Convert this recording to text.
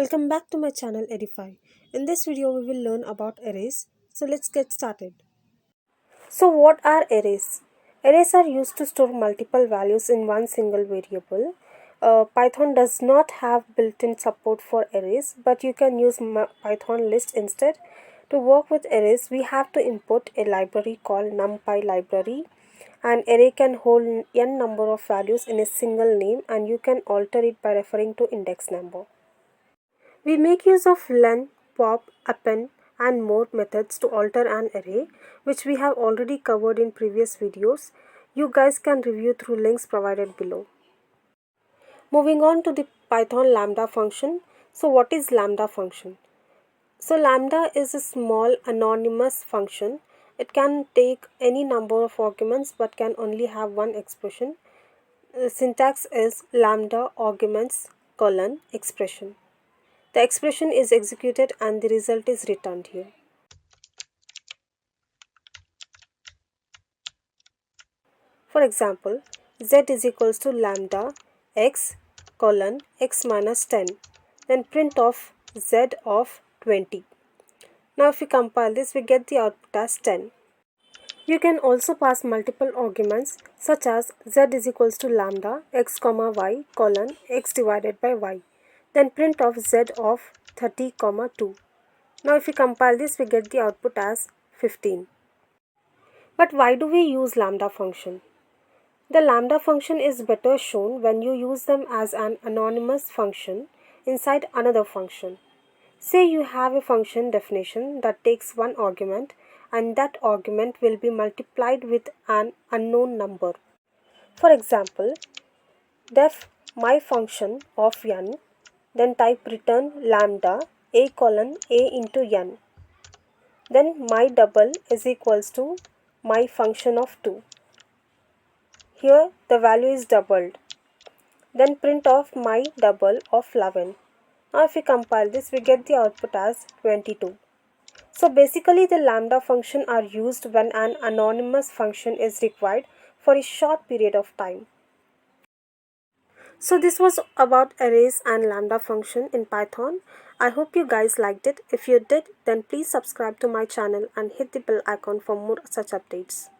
Welcome back to my channel Edify. In this video we will learn about arrays. So let's get started. So what are arrays? Arrays are used to store multiple values in one single variable. Python does not have built-in support for arrays, but you can use Python list instead. To work with arrays, we have to import a library called numpy library. An array can hold n number of values in a single name, and you can alter it by referring to index number. We make use of len, pop, append, and more methods to alter an array, which we have already covered in previous videos. You guys can review through links provided below. Moving on to the Python lambda function. So what is lambda function? So lambda is a small anonymous function. It can take any number of arguments but can only have one expression. The syntax is lambda arguments colon expression. The expression is executed and the result is returned here. For example, z is equals to lambda x colon x minus 10. Then print of z of 20. Now if we compile this, we get the output as 10. You can also pass multiple arguments such as z is equals to lambda x comma y colon x divided by y. Then print of z of 30, 2. Now if we compile this, we get the output as 15. But why do we use lambda function? The lambda function is better shown when you use them as an anonymous function inside another function. Say you have a function definition that takes one argument, and that argument will be multiplied with an unknown number. For example, def my function of n, then type return lambda a colon a into n. Then my double is equals to my function of 2. Here the value is doubled. Then print of my double of 11. Now if we compile this, we get the output as 22. So basically the lambda function are used when an anonymous function is required for a short period of time. So this was about arrays and lambda function in Python. I hope you guys liked it. If you did, then please subscribe to my channel and hit the bell icon for more such updates.